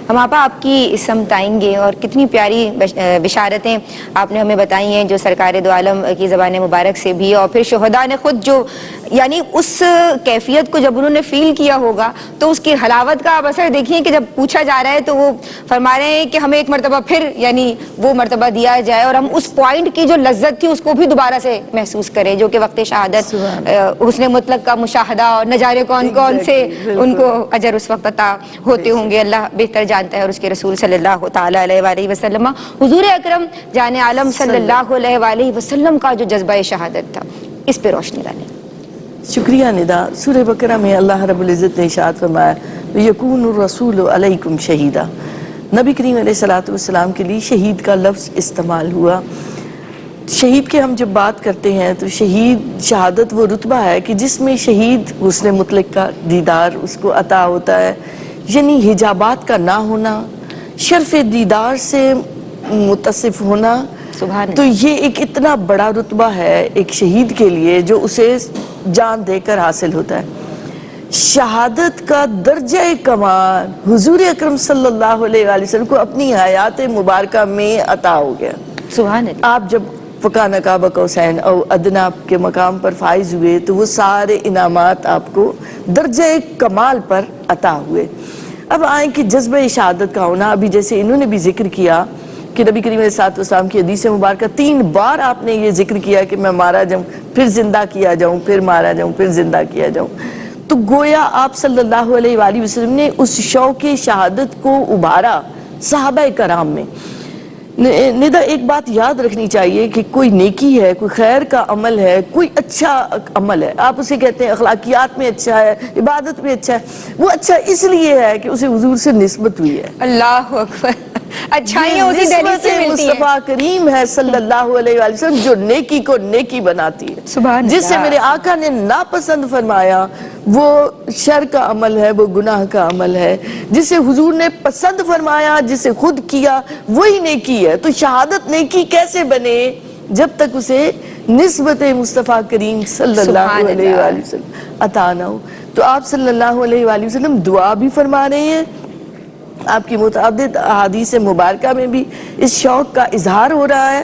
ہم آپا آپ کی سمت آئیں گے اور کتنی پیاری بشارتیں آپ نے ہمیں بتائی ہیں جو سرکار دو عالم کی زبان مبارک سے بھی، اور پھر شہداء نے خود جو یعنی اس کیفیت کو جب انہوں نے فیل کیا ہوگا تو اس کی حلاوت کا آپ اثر دیکھیے کہ جب پوچھا جا رہا ہے تو وہ فرما رہے ہیں کہ ہمیں ایک مرتبہ پھر یعنی وہ مرتبہ دیا جائے اور ہم اس پوائنٹ کی جو لذت تھی اس کو بھی دوبارہ سے محسوس کریں، جو کہ وقت شہادت حسن مطلق کا مشاہدہ اور نہ جانے کون کون سے ان کو اجر اس وقت عطا ہوتے ہوں گے، اللہ بہتر جانتا ہے، اور اس کے رسول صلی اللہ تعالی علیہ وآلہ وسلم حضور اکرم جان عالم صلی اللہ علیہ وآلہ وسلم کا جو جذبہ شہادت تھا، اس پہ روشنی ڈالیں۔ شکریہ ندا۔ سورہ بقرہ میں اللہ رب العزت نے ارشاد فرمایا یکون الرسول علیکم شہیدا، نبی کریم علیہ الصلوۃ والسلام کے لیے شہید کا لفظ استعمال ہوا۔ شہید کے ہم جب بات کرتے ہیں تو شہادت وہ رتبہ ہے کہ جس میں شہید حسن مطلق کا دیدار اس کو عطا ہوتا ہے، یعنی حجابات کا نہ ہونا، شرف دیدار سے متصف ہونا، تو یہ ایک اتنا بڑا رتبہ ہے ایک شہید کے لیے جو اسے جان دے کر حاصل ہوتا ہے۔ شہادت کا درجہ کمال حضور اکرم صلی اللہ علیہ وآلہ وسلم کو اپنی حیات مبارکہ میں عطا ہو گیا۔ سبحان اللہ۔ آپ جب فکان قاب قوسین او ادنا کے مقام پر فائز ہوئے تو وہ سارے انعامات آپ کو درجہ کمال پر عطا ہوئے۔ اب آئیں کہ جذبہ شہادت کا ہونا، ابھی جیسے انہوں نے بھی ذکر کیا کہ نبی کریم علیہ السلام کی حدیث مبارکہ 3 بار آپ نے یہ ذکر کیا کہ میں مارا جاؤں پھر زندہ کیا جاؤں، پھر مارا جاؤں پھر زندہ کیا جاؤں، تو گویا آپ صلی اللہ علیہ وآلہ وسلم نے اس شوق شہادت کو ابھارا صحابہ کرام میں۔ ندا ایک بات یاد رکھنی چاہیے کہ کوئی نیکی ہے، کوئی خیر کا عمل ہے، کوئی اچھا عمل ہے، آپ اسے کہتے ہیں اخلاقیات میں اچھا ہے، عبادت میں اچھا ہے، وہ اچھا اس لیے ہے کہ اسے حضور سے نسبت ہوئی ہے۔ اللہ اکبر، اچھائیاں اسی دہلیز سے ملتی ہیں۔ مصطفیٰ کریم ہے صلی اللہ علیہ وآلہ وسلم جو نیکی کو نیکی بناتی ہے۔ سبحان اللہ۔ جس سے میرے آقا نے ناپسند فرمایا وہ شر کا عمل ہے، وہ گناہ کا عمل ہے، جسے حضور نے پسند فرمایا، جسے خود کیا وہی نیکی ہے۔ تو شہادت نیکی کیسے بنے جب تک اسے نسبت مصطفیٰ کریم صلی اللہ علیہ وآلہ وسلم عطا نہ ہو۔ تو آپ صلی اللہ علیہ وآلہ وسلم دعا بھی فرما رہے ہیں، آپ کی متعدد احادیث مبارکہ میں بھی اس شوق کا اظہار ہو رہا ہے۔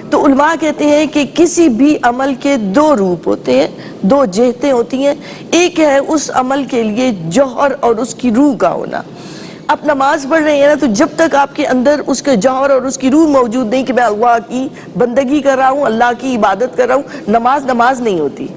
تو علماء کہتے ہیں کہ کسی بھی عمل کے 2 روپ ہوتے ہیں، 2 جہتیں ہوتی ہیں۔ ایک ہے اس عمل کے لیے جوہر اور اس کی روح کا ہونا۔ آپ نماز پڑھ رہے ہیں نا، تو جب تک آپ کے اندر اس کے جوہر اور اس کی روح موجود نہیں کہ میں اللہ کی بندگی کر رہا ہوں، اللہ کی عبادت کر رہا ہوں، نماز نہیں ہوتی۔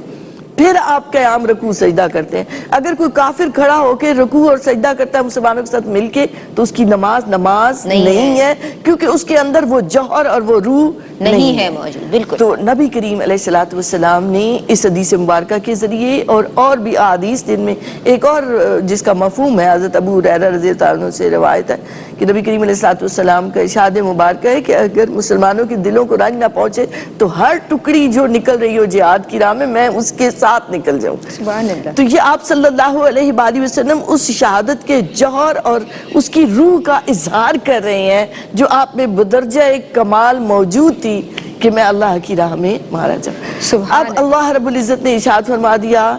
پھر آپ قیام رکوع سجدہ کرتے ہیں۔ اگر کوئی کافر کھڑا ہو کے رکوع اور سجدہ کرتا ہے مسلمانوں کے ساتھ مل کے تو اس کی نماز نہیں ہے، کیونکہ اس کے اندر وہ جوہر اور وہ روح نہیں ہے موجود۔ بالکل۔ تو نبی کریم علیہ الصلوۃ والسلام نے اس حدیث مبارکہ کے ذریعے اور بھی احادیث، جن میں ایک اور جس کا مفہوم ہے حضرت ابو ہریرہ رضی اللہ عنہ سے روایت ہے کہ نبی کریم علیہ الصلوۃ والسلام کا ارشاد مبارکہ ہے کہ اگر مسلمانوں کے دلوں کو رنج نہ پہنچے تو ہر ٹکڑی جو نکل رہی ہو جہاد کی راہ میں اس کے ساتھ نکل جاؤں۔ سبحان اللہ۔ تو یہ آپ صلی اللہ علیہ وآلہ وسلم اس شہادت کے جوہر اور اس کی روح کا اظہار کر رہے ہیں جو آپ میں بدرجہ کمال موجود تھی کہ میں اللہ کی راہ میں مارا جاؤں۔ اب اللہ رب العزت نے ارشاد فرما دیا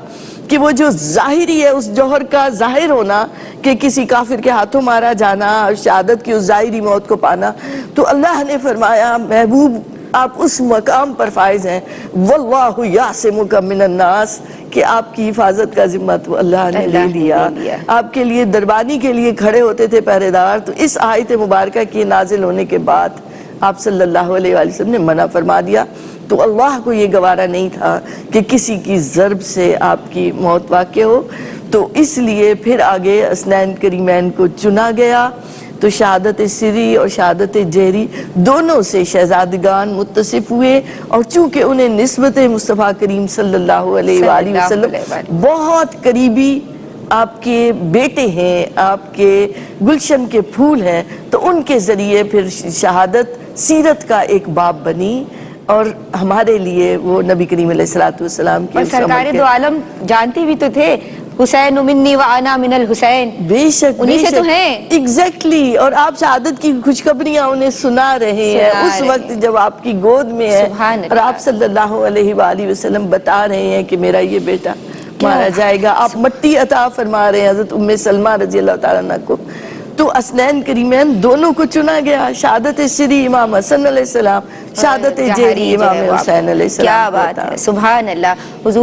کہ وہ جو ظاہری ہے اس جوہر کا ظاہر ہونا کہ کسی کافر کے ہاتھوں مارا جانا اور شہادت کی اس ظاہری موت کو پانا، تو اللہ نے فرمایا محبوب آپ اس مقام پر فائز ہیں واللہ یعصمک من الناس، کہ آپ کی حفاظت کا ذمہ تو اللہ نے لے لیا۔ آپ کے لیے دربانی کے لیے کھڑے ہوتے تھے پہرے دار، تو اس آیت مبارکہ کی نازل ہونے کے بعد آپ صلی اللہ علیہ وآلہ وسلم نے منع فرما دیا۔ تو اللہ کو یہ گوارا نہیں تھا کہ کسی کی ضرب سے آپ کی موت واقع ہو، تو اس لیے پھر آگے اسنین کریمین کو چنا گیا۔ تو شہادت سری اور شہادت جہری دونوں سے شہزادگان متصف ہوئے، اور چونکہ انہیں نسبت مصطفیٰ کریم صلی اللہ علیہ وآلہ وسلم بہت قریبی آپ کے بیٹے ہیں، آپ کے گلشن کے پھول ہیں، تو ان کے ذریعے پھر شہادت سیرت کا ایک باب بنی، اور ہمارے لیے وہ نبی کریم علیہ الصلوۃ والسلام کی سرکار دو عالم جانتی بھی تو تھے حسین منی وانا من الحسین، بے شک انہی سے تو ہیں۔ ایگزیکٹلی، اور آپ شہادت کی خوشخبریاں انہیں سنا رہے ہیں اس وقت جب آپ کی گود میں ہے، اور آپ صلی اللہ علیہ وآلہ وسلم بتا رہے ہیں کہ میرا یہ بیٹا مارا جائے گا۔ آپ مٹی عطا فرما رہے ہیں حضرت ام سلمہ رضی اللہ تعالیٰ عنہ کو، تو اسنین کریمین دونوں کو چنا گیا، شہادت سری امام حسن علیہ السلام، شہادت جہری امام حسین علیہ السلام. کیا بات ہے، سبحان اللہ. حضور